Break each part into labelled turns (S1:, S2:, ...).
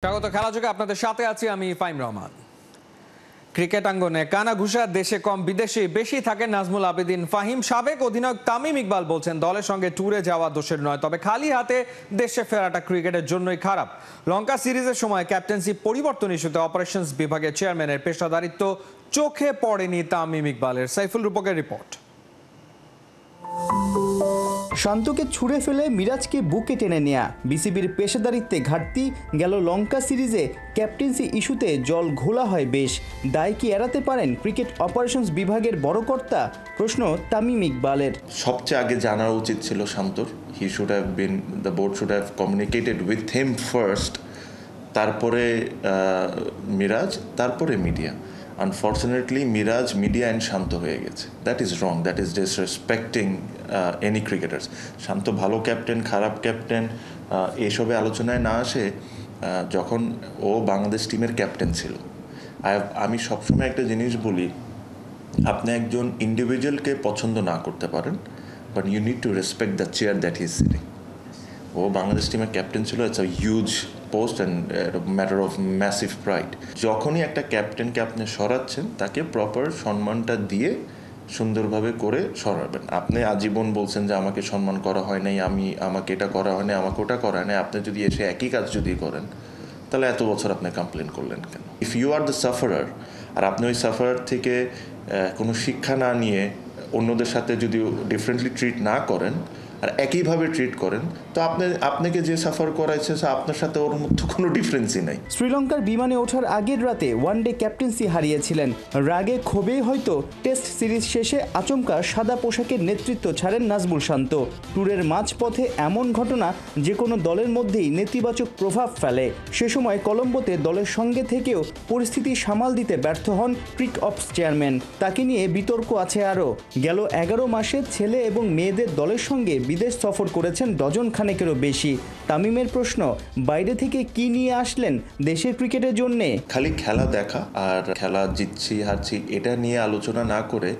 S1: স্বাগত খেলাযোগে আপনাদের সাথে আছি আমি ফাইম রহমান। ক্রিকেট আঙ্গনে কানাঘুষা, দেশে কম বিদেশে বেশি থাকেন নাজমুল আবেদিন ফাহিম। সাবেক অধিনায়ক তামিম ইকবাল বলছেন দলের সঙ্গে ট্যুরে যাওয়া দোষের নয়, তবে খালি হাতে দেশে ফেরাটা ক্রিকেটের জন্যই খারাপ। লঙ্কা সিরিজের সময় ক্যাপ্টেন্সি পরিবর্তন ইস্যুতে অপারেশনস বিভাগের চেয়ারম্যানের পেশাদারিত্ব চোখে পড়েনি তামিম ইকবালের। সাইফুল রূপকের রিপোর্ট।
S2: শান্তকে ছুঁড়ে ফেলে মিরাজকে বুকে টেনে নেয়া, বিসিবির পেশাদারিত্বে ঘাটতি, গেল লঙ্কা সিরিজে ক্যাপ্টেন্সি ইস্যুতে জল ঘোলা হয় বেশ। দায় কি এড়াতে পারেন ক্রিকেট অপারেশনস বিভাগের বড় কর্তা? প্রশ্ন তামিম ইকবালের।
S3: সবচেয়ে আগে জানা উচিত ছিল শান্তর। He should have been, the board should have communicated with him first, তারপরে মিরাজ, তারপরে media. Unfortunately Miraj, media and Shanto হয়ে গেছে। That is wrong, that is disrespecting any cricketers. Shanto ভালো ক্যাপ্টেন, খারাপ ক্যাপ্টেন এসবে আলোচনায় না আসে। যখন ও বাংলাদেশ টিমের ক্যাপ্টেন ছিল, আমি সবসময় একটা জিনিস বলি, আপনি একজন ইন্ডিভিজুয়ালকে পছন্দ না করতে পারেন, but you need to respect the chair that he is sitting. ও বাংলাদেশ টিমের ক্যাপ্টেন ছিল, it's a huge post and matter of massive pride. যখনই একটা ক্যাপ্টেনকে আপনি সরাচ্ছেন, তাকে প্রপার সম্মানটা দিয়ে সুন্দরভাবে করে সরাবেন। আপনি আজীবন বলছেন যে আমাকে সম্মান করা হয় নাই, আমাকে এটা করা হয় নাই, আমাকে ওটা করা হয় নাই। আপনি যদি এসে একই কাজ যদি করেন, তাহলে এত বছর আপনি কমপ্লেন করলেন কেন? If you are the sufferer, আর আপনি ওই সাফারার থেকে কোনো শিক্ষা না নিয়ে অন্যদের সাথে যদি ডিফারেন্টলি ট্রিট না করেন আর একইভাবে ট্রিট করেন, তো আপনাকে যে সাফার করাইছে আপনার সাথে ওর মধ্যে কোনো ডিফারেন্সই নাই।
S2: শ্রীলঙ্কার বিমানে ওঠার আগের রাতে ওয়ানডে ক্যাপ্টেন্সি হারিয়েছিলেন। রাগে ক্ষোভেই হয়তো টেস্ট সিরিজ শেষে আচমকা সাদা পোশাকের নেতৃত্ব ছাড়েন নাজমুল শান্ত। ট্যুরের মাঝপথে এমন ঘটনা যে কোনো দলের মধ্যেই নেতিবাচক প্রভাব ফেলে। সে সময় কলম্বোতে দলের সঙ্গে থেকেও পরিস্থিতি সামাল দিতে ব্যর্থ হন ক্রিক অপস চেয়ারম্যান। তাকে নিয়ে বিতর্ক আছে আরও। গেল 11 মাসে ছেলে এবং মেয়েদের দলের সঙ্গে বিদেশ সফর করেছেন ডজন খানেকেরও বেশি। তামিমের প্রশ্ন, বাইরে থেকে কি নিয়ে আসলেন দেশের ক্রিকেটের জন্যে?
S3: খালি খেলা দেখা আর খেলা জিতছি হারছি এটা নিয়ে আলোচনা না করে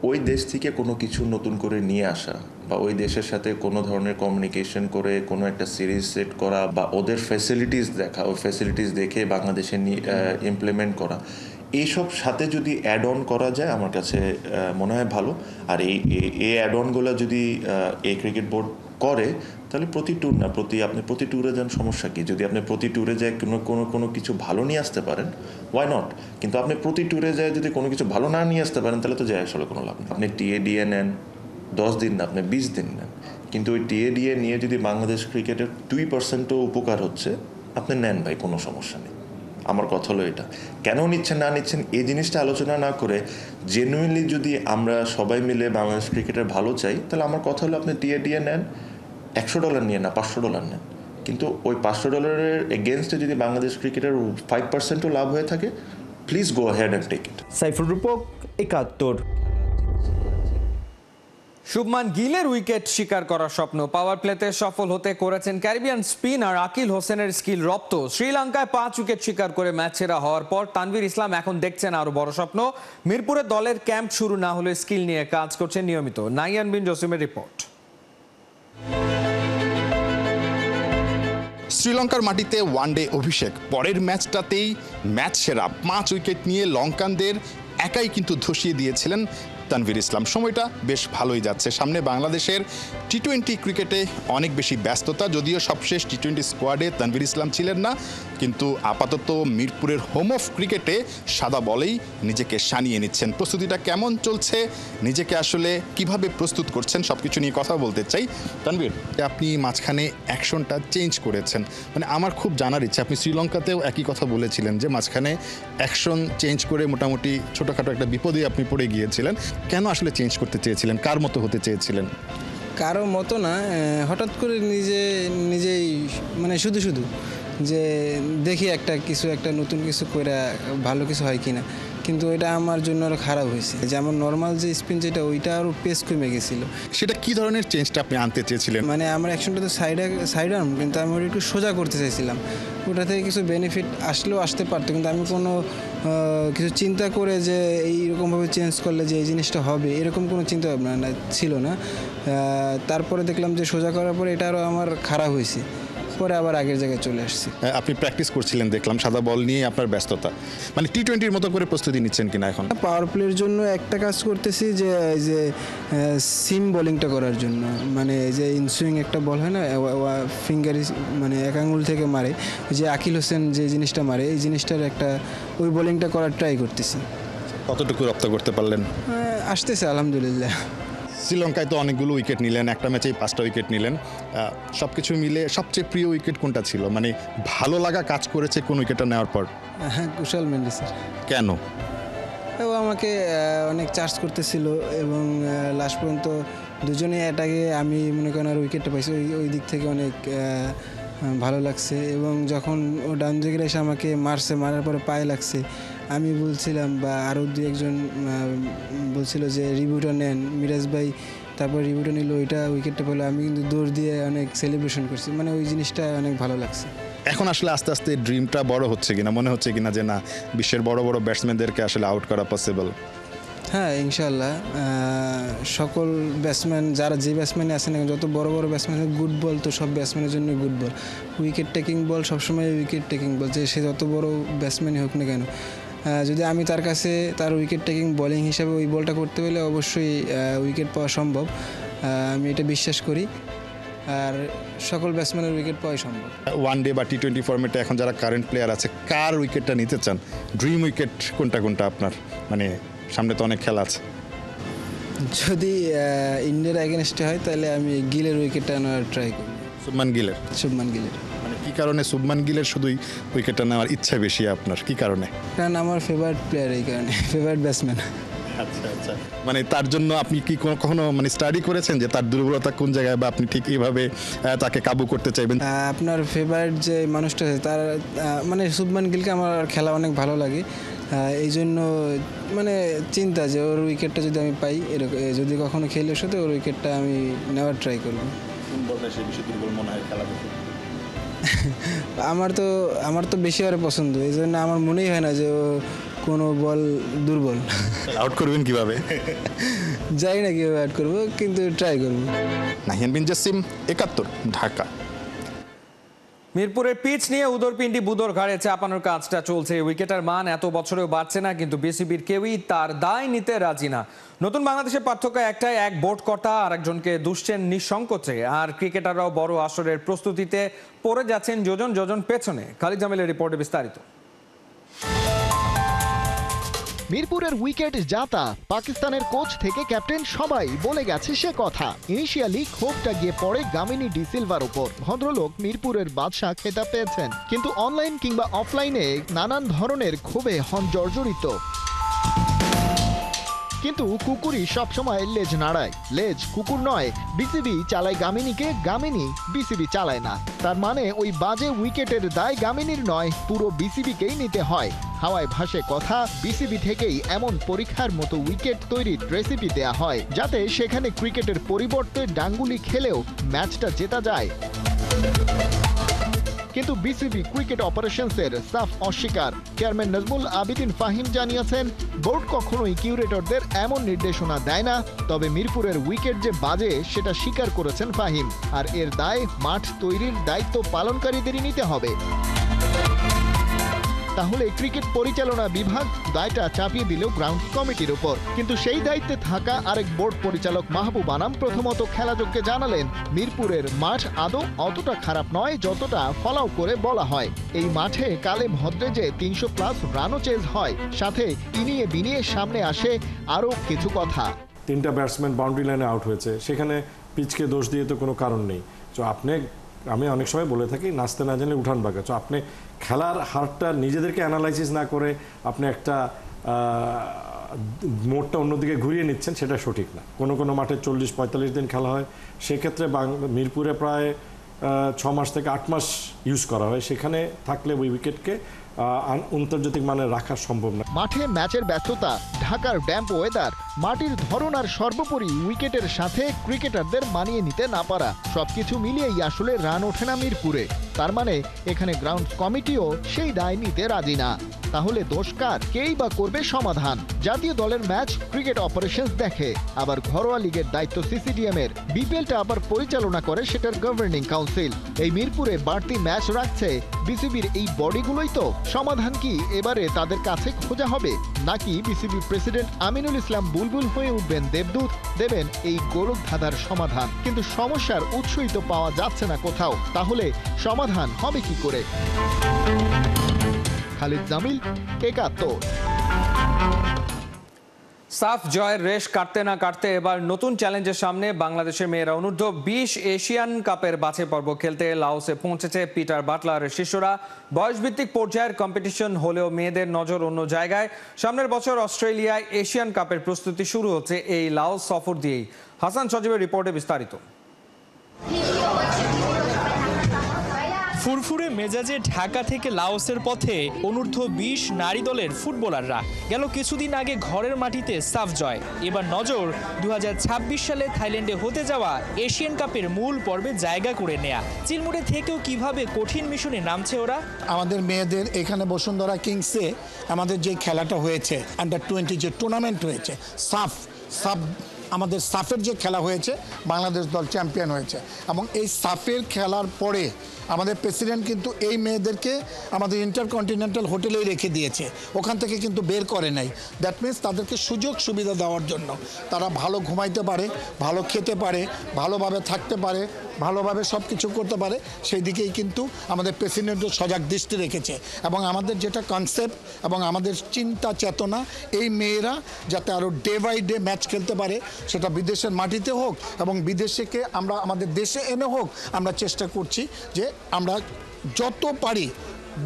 S3: ওই দেশ থেকে কোনো কিছু নতুন করে নিয়ে আসা, বা ওই দেশের সাথে কোনো ধরনের কমিউনিকেশন করে কোনো একটা সিরিজ সেট করা, বা ওদের ফ্যাসিলিটিস দেখা, ওই ফ্যাসিলিটিস দেখে বাংলাদেশে ইমপ্লিমেন্ট করা, এইসব সাথে যদি অ্যাড অন করা যায় আমার কাছে মনে হয় ভালো। আর এই অ্যাড অনগুলো যদি এই ক্রিকেট বোর্ড করে, তাহলে প্রতি ট্যুর না, আপনি প্রতি ট্যুরে যান, সমস্যা কি? যদি আপনি প্রতি ট্যুরে যায় কোনো কিছু ভালো নিয়ে আসতে পারেন, ওয়াই নট? কিন্তু আপনি প্রতি ট্যুরে যায় যদি কোনো কিছু ভালো না নিয়ে আসতে পারেন, তাহলে তো যায় আসলে কোনো লাভ নেই। আপনি টিএডিএ নেন 10 দিন না, আপনি 20 দিন নেন, কিন্তু ওই টিএডিএ নিয়ে যদি বাংলাদেশ ক্রিকেটের 2%ও উপকার হচ্ছে, আপনি নেন ভাই, কোনো সমস্যা নেই। আমার কথা হলো এটা, কেন নিচ্ছেন না নিচ্ছেন এই জিনিসটা আলোচনা না করে জেনুইনলি যদি আমরা সবাই মিলে বাংলাদেশ ক্রিকেটের ভালো চাই, তাহলে আমার কথা হলো আপনি টিএডিএ নেন, $100 নিয়ে না, $500 নেন, কিন্তু ওই $500 এগেনস্টে যদি বাংলাদেশ ক্রিকেটের 5%ও লাভ হয়ে থাকে, please go head and take it.
S2: Saiful Rupak, 71।
S1: Shubman গিলের উইকেট শিকার করার স্বপ্ন পাওয়ার প্লেতে সফল হতে করেছেন ক্যারিবিয়ান স্পিনার আকিল হোসেনের স্কিল রপ্ত। শ্রীলঙ্কায় 5 উইকেট শিকার করে ম্যাচ সেরা হওয়ার পর তানভীর ইসলাম এখন দেখছেন আরো বড় স্বপ্ন। মিরপুরে দলের ক্যাম্প শুরু না হলে স্কিল নিয়ে কাজ করছেন নিয়মিত। নাইয়ান বিন জসিমের রিপোর্ট।
S4: শ্রীলঙ্কার মাটিতে ওয়ানডে অভিষেক, পরের ম্যাচটাতেই ম্যাচ সেরা 5 উইকেট নিয়ে লঙ্কানদের একাই কিন্তু ধসিয়ে দিয়েছিলেন তানভীর ইসলাম। সময়টা বেশ ভালোই যাচ্ছে। সামনে বাংলাদেশের টি-20 ক্রিকেটে অনেক বেশি ব্যস্ততা, যদিও সবশেষ টি-20 স্কোয়াডে তানভীর ইসলাম ছিলেন না, কিন্তু আপাতত মিরপুরের হোম অফ ক্রিকেটে সাদা বলেই নিজেকে সানিয়ে নিচ্ছেন। প্রস্তুতিটা কেমন চলছে, নিজেকে আসলে কিভাবে প্রস্তুত করছেন, সব কিছু নিয়ে কথা বলতে চাই। তানভীর, আপনি মাঝখানে অ্যাকশনটা চেঞ্জ করেছেন, মানে আমার খুব জানার ইচ্ছা। আপনি শ্রীলঙ্কাতেও একই কথা বলেছিলেন যে মাঝখানে অ্যাকশন চেঞ্জ করে মোটামুটি ছোটোখাটো একটা বিপদে আপনি পড়ে গিয়েছিলেন। কেন আসলে চেঞ্জ করতে চেয়েছিলেন? কার মতো হতে চেয়েছিলেন?
S5: কারো মতো না, হঠাৎ করে নিজেই মানে শুধু যে দেখি একটা নতুন কিছু করে ভালো কিছু হয় কিনা, কিন্তু এটা আমার জন্য আরও খারাপ হয়েছে। যেমন নর্মাল যে স্পিন যেটা, ওইটা আরও পেস কমে গেছিলো।
S4: সেটা কি ধরনের চেঞ্জটা আপনি আনতে চেয়েছিলেন?
S5: মানে আমার অ্যাকশনটা তো সাইড আর্ম, কিন্তু আমি ওটা একটু সোজা করতে চাইছিলাম। ওটা থেকে কিছু বেনিফিট আসলেও আসতে পারতো, কিন্তু আমি কোনো কিছু চিন্তা করে যে এইরকমভাবে চেঞ্জ করলে যে এই জিনিসটা হবে, এরকম কোনো চিন্তা ভাবনা ছিল না। তারপরে দেখলাম যে সোজা করার পরে এটা আরও আমার খারাপ হয়েছে। পরে আবার আগের জায়গায় চলে আসছি।
S4: আপনি প্র্যাকটিস করছিলেন দেখলাম, সাদা বল নিয়ে আপনার ব্যস্ততা, মানে টি-20-র মতো করে প্রস্তুতি নিচ্ছেন কিনা এখন?
S5: পাওয়ার প্লের জন্য একটা কাজ করতেছি, যে এই যে সিম বোলিংটা করার জন্য, মানে এই যে ইনসুইং একটা বল হয় না, ফিঙ্গার মানে এক আঙুল থেকে মারে, যে আকিল হোসেন যে জিনিসটা মারে, এই জিনিসটার একটা ওই বোলিংটা করার ট্রাই করতেছি।
S4: কতটুকু রপ্ত করতে পারলেন?
S5: আসতেছে আলহামদুলিল্লাহ।
S4: শ্রীলঙ্কায় তো অনেকগুলো উইকেট নিলেন, একটা ম্যাচেই 5টা উইকেট নিলেন। সব কিছু মিলে সবচেয়ে প্রিয় উইকেট কোনটা ছিল, মানে ভালো লাগা কাজ করেছে কোন উইকেটটা নেওয়ার পর?
S5: হ্যাঁ, কুশাল মেন্ডিসের।
S4: কেন?
S5: ও আমাকে অনেক চার্জ করতেছিল এবং লাস্ট পর্যন্ত দুজনেই অ্যাটাকে আমি মনে করেন আর উইকেটটা পাইছি, ওই দিক থেকে অনেক ভালো লাগছে। এবং যখন ও ডান দিকে এসে আমাকে মারার পরে পায়ে লাগছে, আমি বলছিলাম বা আরও দু একজন বলছিল যে রিভিউটা নেন, মিরাজ ভাই তারপর রিভিউটা নিল, ওইটা উইকেটটা পেলো, আমি কিন্তু দৌড় দিয়ে অনেক সেলিব্রেশন করছি, মানে ওই জিনিসটা অনেক ভালো লাগছে।
S4: এখন আসলে আস্তে আস্তে ড্রিমটা বড় হচ্ছে কিনা, মনে হচ্ছে কিনা যে না, বিশ্বের বড় বড় ব্যাটসম্যানদেরকে আসলে আউট করা পসিবল?
S5: হ্যাঁ, ইনশাল্লাহ সকল ব্যাটসম্যান যারা যে ব্যাটসম্যানে আছেন, যত বড় বড় ব্যাটসম্যান, গুড বল তো সব ব্যাটসম্যানের জন্য গুড বল, উইকেট টেকিং বল সবসময় উইকেট টেকিং বল, যে সে যত বড় ব্যাটসম্যানই হোক না কেন, যদি আমি তার কাছে তার উইকেট টেকিং বোলিং হিসাবে ওই বলটা করতে পেলে অবশ্যই উইকেট পাওয়া সম্ভব, আমি এটা বিশ্বাস করি। আর সকল ব্যাটসম্যানের উইকেট পাওয়াই সম্ভব।
S4: ওয়ানডে বা টি-20 ফরম্যাটে এখন যারা কারেন্ট প্লেয়ার আছে, কার উইকেটটা নিতে চান? ড্রিম উইকেট কোনটা কোনটা আপনার? মানে সামনে তো অনেক খেলা আছে।
S5: যদি ইন্ডিয়ার এগেনস্টে হয় তাহলে আমি গিলের উইকেটটা নেওয়ার ট্রাই করব।
S4: শুভমান গিলের?
S5: শুভমান গিলের।
S4: মানে কী কারণে শুভমান গিলের শুধুই উইকেটটা নেওয়ার ইচ্ছা বেশি আপনার, কী কারণে?
S5: কারণ আমার ফেভারিট প্লেয়ার, এই কারণে ফেভারিট ব্যাটসম্যান।
S4: আচ্ছা আচ্ছা, মানে তার জন্য আপনি কি কখনো মানে স্টাডি করেছেন যে তার দুর্বলতা কোন জায়গায়, বা আপনি ঠিক এইভাবে তাকে কাবু করতে চাইবেন?
S5: আপনার ফেভারিট যে মানুষটা আছে তার মানে শুভমান গিলকে আমার খেলা অনেক ভালো লাগে, এই জন্য মানে চিন্তা যে ওর উইকেটটা যদি আমি পাই, এরকম যদি কখনো খেলে ওর সাথে, ওর উইকেটটা আমি নেওয়ার ট্রাই করবো। আমার তো বেশি ওর পছন্দ, এই জন্য আমার মনেই হয় না যে ও কোনো বল দুর্বল।
S4: আউট করবেন কিভাবে?
S5: যাই না কীভাবে আউট করবো, কিন্তু ট্রাই করবো।
S4: নাহিয়ান বিন জাসিম, 71, ঢাকা।
S1: মিরপুরের পিচ নিয়ে উদরপিন্ডি বুদর ঘাড়ে চাপানোর কাজটা চলছে। উইকেটের মান এত বছরেও বাড়ছে না, কিন্তু বিসিবির কেউই তার দায় নিতে রাজি না। নতুন বাংলাদেশের পার্থক্য একটাই, এক বোর্ড কর্তা আরেকজনকে দুষছেন নিঃসংকোচে, আর ক্রিকেটাররাও বড় আসরের প্রস্তুতিতে পড়ে যাচ্ছেন যোজন যোজন পেছনে। খালিদ জামিলের রিপোর্টে বিস্তারিত।
S6: মিরপুরের উইকেট যাতা পাকিস্তানের কোচ থেকে ক্যাপ্টেন সবাই বলে গেছে সে কথা। ইনিশিয়ালি ক্ষোভটা গিয়ে পড়ে গামিনী ডি সিলভার উপর। ভদ্রলোক মিরপুরের বাদশা খেতাব পেয়েছেন, কিন্তু অনলাইন কিংবা অফলাইনে নানান ধরনের ক্ষোভে হন জর্জরিত। কিন্তু কুকুরই সবসময় লেজ নাড়ায়, লেজ কুকুর নয়। বিসিবি চালায় গামিনীকে, গামিনী বিসিবি চালায় না। তার মানে ওই বাজে উইকেটের দায় গামিনীর নয়, পুরো বিসিবিকেই নিতে হয়। হাওয়ায় ভাসে কথা, বিসিবি থেকেই এমন পরীক্ষার মতো উইকেট তৈরির রেসিপি দেয়া হয়, যাতে সেখানে ক্রিকেটের পরিবর্তে ডাঙ্গুলি খেলেও ম্যাচটা জেতা যায়। কিন্তু বিসিবি ক্রিকেট অপারেশনসের সাফ অস্বীকার। চেয়ারম্যান নাজমুল আবিদিন ফাহিম জানিয়েছেন, বোর্ড কখনোই কিউরেটরদের এমন নির্দেশনা দেয় না, তবে মিরপুরের উইকেট যে বাজে সেটা স্বীকার করেছেন ফাহিম, আর এর দায় মাঠ তৈরির দায়িত্ব পালনকারীদেরই নিতে হবে। তাহলে ক্রিকেট পরিচালনা বিভাগ দায়টা চাপিয়ে দিল গ্রাউন্ড কমিটির উপর। কিন্তু সেই দায়িত্বে থাকা আরেক বোর্ড পরিচালক মাহবুব আনাম প্রথমত খেলাযোগকে জানালেন, মিরপুরের মাঠ আদৌ অতটা খারাপ নয় যতটা ফলাও করে বলা হয়। এই মাঠে কালে ভদ্রে যে 300+ রানও চেজ হয়, সাথে ইনিয়ে বিনিয়ে সামনে আসে আরও কিছু কথা।
S7: 3টা ব্যাটসম্যান বাউন্ডারি লাইনে আউট হয়েছে, সেখানে পিচকে দোষ দিয়ে তো কোনো কারণ নেই। তো আমি অনেক সময় বলে থাকি, নাচতে না জানলে উঠান বাঁকা। তো আপনি খেলার হারটা নিজেদেরকে অ্যানালাইসিস না করে আপনি একটা মোড়টা অন্যদিকে ঘুরিয়ে নিচ্ছেন, সেটা সঠিক না। কোনো মাঠে 40-45 দিন খেলা হয়, সেক্ষেত্রে মিরপুরে প্রায় 6 মাস থেকে 8 মাস ইউজ করা হয়। সেখানে থাকলে ওই উইকেটকে আন্তর্জাতিক মানের রাখা সম্ভব না।
S6: মাঠে ম্যাচের ব্যস্ততা, ঢাকার ড্যাম্প ওয়েদার, মাটির ধরন আর সর্বোপরি উইকেটের সাথে ক্রিকেটারদের মানিয়ে নিতে না পারা, সবকিছু মিলিয়েই আসলে রান ওঠে না মিরপুরে। তার মানে এখানে গ্রাউন্ড কমিটিও সেই দায় নিতে রাজি না। তাহলে দোষ কার? কেই বা করবে সমাধান? জাতীয় দলের ম্যাচ ক্রিকেট অপারেশনস দেখে, আবার ঘরোয়া লিগের দায়িত্ব সিসিডিএম এর। বিপিএলটা আবার পরিচালনা করে সেটার গভর্নিং কাউন্সিল। এই মিরপুরে বাড়তি ম্যাচ রাখছে বিসিবির এই বডিগুলোই তো। সমাধান কি এবারে তাদের কাছে খোঁজা হবে, নাকি বিসিবি প্রেসিডেন্ট আমিনুল ইসলাম বুলবুল হয়ে উঠবেন দেবদূত, দেবেন এই গোলক ধাঁধার সমাধান? কিন্তু সমস্যার উৎসই তো পাওয়া যাচ্ছে না কোথাও। তাহলে সমাধান হবে কি করে? খালিদ জামিল, একাত্তর।
S1: সাফ জয়ের রেশ কাটতে না কাটতে এবার নতুন চ্যালেঞ্জের সামনে বাংলাদেশের মেয়েরা। অনূর্ধ্ব 20 এশিয়ান কাপের বাছাই পর্ব খেলতে লাওসে পৌঁছেছে পিটার বাটলারের শিষ্যরা। বয়সভিত্তিক পর্যায়ের কম্পিটিশন হলেও মেয়েদের নজর অন্য জায়গায়। সামনের বছর অস্ট্রেলিয়ায় এশিয়ান কাপের প্রস্তুতি শুরু হচ্ছে এই লাওস সফর দিয়েই। হাসান সজীবের রিপোর্টে বিস্তারিত।
S8: ফুরফুরে মেজাজে ঢাকা থেকে লাওসের পথে অনূর্ধ্ব 20 নারী দলের ফুটবলাররা। গেল কিছুদিন আগে ঘরের মাটিতে সাফ জয়, এবার নজর 2026 সালে থাইল্যান্ডে হতে যাওয়া এশিয়ান কাপের মূল পর্বে জায়গা করে নেয়া। চিলমুড়ে থেকেও কিভাবে কঠিন মিশনে নামছে ওরা।
S9: আমাদের মেয়েদের এখানে বসুন্ধরা কিংসে আমাদের যে খেলাটা হয়েছে, আন্ডার-20 যে টুর্নামেন্ট হয়েছে, সাফ আমাদের সাফের যে খেলা হয়েছে, বাংলাদেশ দল চ্যাম্পিয়ন হয়েছে। এবং এই সাফের খেলার পরে আমাদের প্রেসিডেন্ট কিন্তু এই মেয়েদেরকে আমাদের ইন্টারকন্টিনেন্টাল হোটেলেই রেখে দিয়েছে, ওখান থেকে কিন্তু বের করে নাই। দ্যাট মিনস তাদেরকে সুযোগ সুবিধা দেওয়ার জন্য তারা ভালো ঘুমাইতে পারে, ভালো খেতে পারে, ভালোভাবে থাকতে পারে, ভালোভাবে সব কিছু করতে পারে, সেই দিকেই কিন্তু আমাদের প্রেসিডেন্টও সজাগ দৃষ্টি রেখেছে। এবং আমাদের যেটা কনসেপ্ট এবং আমাদের চিন্তা চেতনা, এই মেয়েরা যাতে আরও ডে বাই ডে ম্যাচ খেলতে পারে, সেটা বিদেশের মাটিতে হোক এবং বিদেশেকে আমরা আমাদের দেশে এনে হোক, আমরা চেষ্টা করছি যে আমরা যত পারি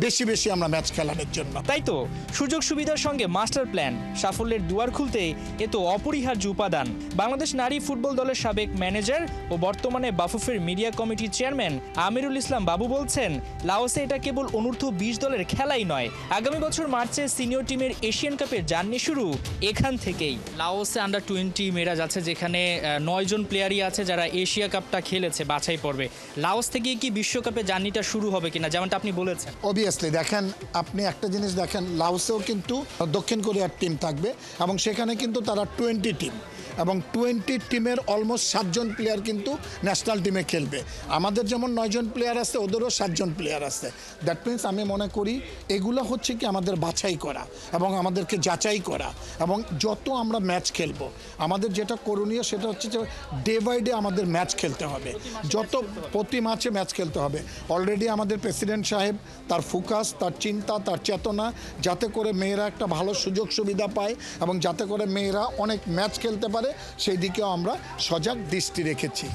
S9: বেশি বেশি আমরা ম্যাচ খেলানোর জন্য।
S8: তাই তো সুযোগ সুবিধার সঙ্গে মাস্টার প্ল্যান, সাফল্যের দুয়ার খুলতে এ তো অপরিহার্য উপাদান। বাংলাদেশ নারী ফুটবল দলের সাবেক ম্যানেজার ও বর্তমানে বাফুফের মিডিয়া কমিটির চেয়ারম্যান আমিরুল ইসলাম বাবু বলছেন, লাওসে এটা কেবল অনূর্ধ্ব 20 দলের খেলাই নয়, আগামী বছর মার্চে সিনিয়র টিমের এশিয়ান কাপের জার্নি শুরু এখান থেকেই। লাওসে আন্ডার-20 মেয়েরা যাচ্ছে, যেখানে 9 জন প্লেয়ারই আছে যারা এশিয়া কাপটা খেলেছে বাছাই পর্বে। লাওস থেকে কি বিশ্বকাপে জার্নিটা শুরু হবে কিনা, যেমনটা আপনি বলেছেন?
S9: অবভিয়াসলি দেখেন, আপনি একটা জিনিস দেখেন, লাওসেও কিন্তু দক্ষিণ কোরিয়ার টিম থাকবে এবং সেখানে কিন্তু তারা 20 টিম এবং 20 টিমের অলমোস্ট 7 জন প্লেয়ার কিন্তু ন্যাশনাল টিমে খেলবে। আমাদের যেমন 9 জন প্লেয়ার আছে, ওদেরও 7 জন প্লেয়ার আছে। দ্যাট মিনস আমি মনে করি এগুলো হচ্ছে কি আমাদের বাছাই করা এবং আমাদেরকে যাচাই করা, এবং যত আমরা ম্যাচ খেলবো আমাদের যেটা করণীয় সেটা হচ্ছে যে ডে বাই ডে আমাদের ম্যাচ খেলতে হবে, যত প্রতি ম্যাচে ম্যাচ খেলতে হবে। অলরেডি আমাদের প্রেসিডেন্ট সাহেব তার ফোকাস, তার চিন্তা, তার চেতনা, যাতে করে মেয়েরা একটা ভালো সুযোগ সুবিধা পায় এবং যাতে করে মেয়েরা অনেক ম্যাচ খেলতে পারে, সেই দিকেও আমরা সজাগ দৃষ্টি রেখেছি।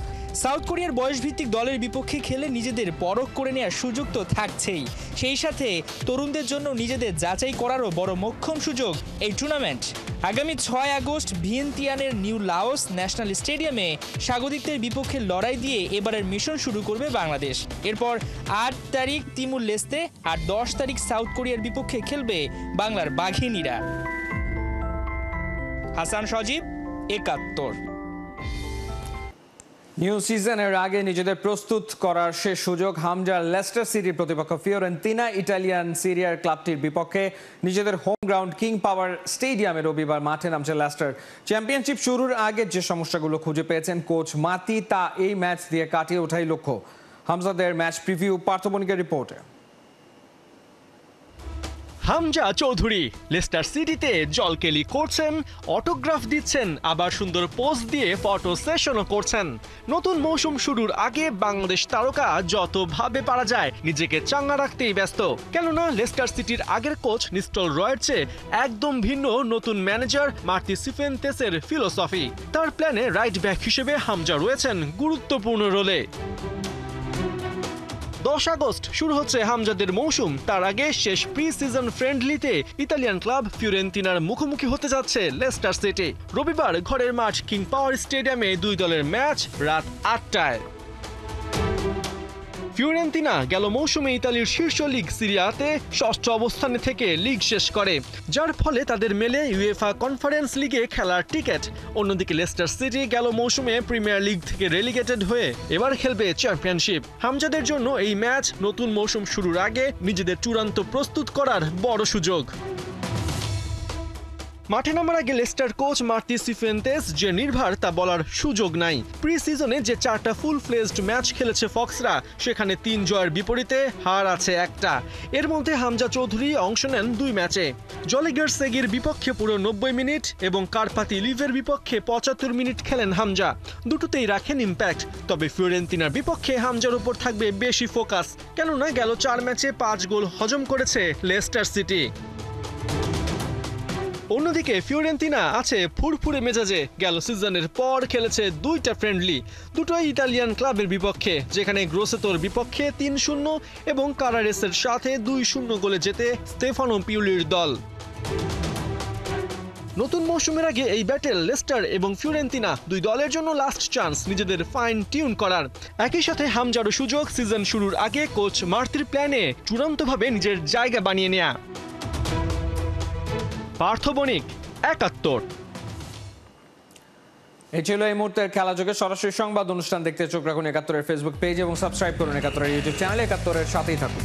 S8: সাউথ কোরিয়ার বয়সভিত্তিক দলের বিপক্ষে খেলে নিজেদের পরখ করে নেওয়ার সুযোগ তো থাকছেই, সেই সাথে তরুণদের জন্য নিজেদের যাচাই করারও বড় মোক্ষম সুযোগ এই টুর্নামেন্ট। আগামী 6 আগস্ট ভিয়েন্তিয়ানের নিউ লাওস ন্যাশনাল স্টেডিয়ামে স্বাগতিকদের বিপক্ষে লড়াই দিয়ে এবারের মিশন শুরু করবে বাংলাদেশ। এরপর 8 তারিখ তিমুর লেস্তে আর 10 তারিখ সাউথ কোরিয়ার বিপক্ষে খেলবে বাংলার বাঘিনীরা। হাসান সজীব, একাত্তর।
S1: নিউ সিজনের আগে নিজেদের প্রস্তুত করার শেষ সুযোগ হামজার লেস্টার সিটির প্রতিপক্ষ ফিওরেন্তিনা। ইটালিয়ান সিরিয়ার ক্লাবটির বিপক্ষে নিজেদের হোম গ্রাউন্ড কিং পাওয়ার স্টেডিয়ামে রবিবার মাঠে নামছে লেস্টার। চ্যাম্পিয়নশিপ শুরুর আগে যে সমস্যাগুলো খুঁজে পেয়েছেন কোচ মাতি, তা এই ম্যাচ দিয়ে কাটিয়ে ওঠাই লক্ষ্য। হামজাদের ম্যাচ প্রিভিউ পার্থবণিকের রিপোর্টে।
S10: হামজা চৌধুরী লেস্টার সিটিতে জলকেলি করছেন, অটোগ্রাফ দিচ্ছেন, আবার সুন্দর পোজ দিয়ে ফটো সেশনও করছেন। নতুন মৌসুম শুরুর আগে বাংলাদেশ তারকা যতভাবে পারা যায় নিজেকে চাঙ্গা রাখতেই ব্যস্ত। কেননা লেস্টার সিটির আগের কোচ নিস্টল রয়ের চেয়ে একদম ভিন্ন নতুন ম্যানেজার মার্তি সিফেন্তেসের ফিলোসফি। তার প্ল্যানে রাইট ব্যাক হিসেবে হামজা রয়েছেন গুরুত্বপূর্ণ রোলে। 10 আগস্ট শুরু হচ্ছে হামজাদের মৌসুম। তার আগে শেষ প্রি সিজন ফ্রেন্ডলিতে ইতালিয়ান ক্লাব ফিওরেন্তিনার মুখোমুখি হতে যাচ্ছে লেস্টার সিটি। রবিবার ঘরের মাঠ কিং পাওয়ার স্টেডিয়ামে দুই দলের ম্যাচ রাত 8টায়। ফিওরেন্তিনা গেল মৌসুমে ইতালির শীর্ষ লিগ সিরিয়াতে ষষ্ঠ অবস্থানে থেকে লিগ শেষ করে, যার ফলে তাদের মেলে ইউএফা কনফারেন্স লিগে খেলার টিকিট। অন্যদিকে লেস্টার সিটি গেল মৌসুমে প্রিমিয়ার লিগ থেকে রেলিগেটেড হয়ে এবার খেলবে চ্যাম্পিয়নশিপ। হামজাদের জন্য এই ম্যাচ নতুন মৌসুম শুরুর আগে নিজেদের চূড়ান্ত প্রস্তুত করার বড় সুযোগ। মাঠে নামার আগে লেস্টার কোচ মার্তি সিফুয়েন্তেস যে নির্ভার তা বলার সুযোগ নাই। প্রি সিজনে যে 4টা ফুল ফ্লেজড ম্যাচ খেলেছে ফক্সরা, সেখানে 3 জয়ের বিপরীতে হার আছে 1টা। এর মধ্যে হামজা চৌধুরী অংশ নেন 2 ম্যাচে। জলিগার সেগির বিপক্ষে পুরো 90 মিনিট এবং কারপাতি লিভের বিপক্ষে 75 মিনিট খেলেন হামজা। দুটোতেই রাখেন ইম্প্যাক্ট। তবে ফিওরেন্তিনার বিপক্ষে হামজার উপর থাকবে বেশি ফোকাস, কেননা গেল 4 ম্যাচে 5 গোল হজম করেছে লেস্টার সিটি। অন্যদিকে ফিওরেন্তিনা আছে ফুরফুরে মেজাজে। গেল সিজনের পর খেলেছে 2টা ফ্রেন্ডলি, দুটোই ইতালিয়ান ক্লাবের বিপক্ষে, যেখানে গ্রোসেতোর বিপক্ষে 3-0 এবং কারারেসের সাথে 2-0 গোলে জেতে স্তেফানো পিউলির দল। নতুন মৌসুমের আগে এই ব্যাটেল লেস্টার এবং ফিওরেন্তিনা দুই দলের জন্য লাস্ট চান্স নিজেদের ফাইন টিউন করার। একই সাথে হামজারও সুযোগ সিজন শুরুর আগে কোচ মার্তির প্ল্যানে চূড়ান্তভাবে নিজের জায়গা বানিয়ে নেয়া। পার্থ বণিক, ৭১।
S1: এই ছিল এই মুহূর্তের খেলা যোগে সরাসরি সংবাদ অনুষ্ঠান দেখতে চোখ রাখুন ৭১-এর ফেসবুক পেজ এবং সাবস্ক্রাইব করুন ৭১-এর ইউটিউব চ্যানেলে। ৭১-এর সাথেই থাকুন।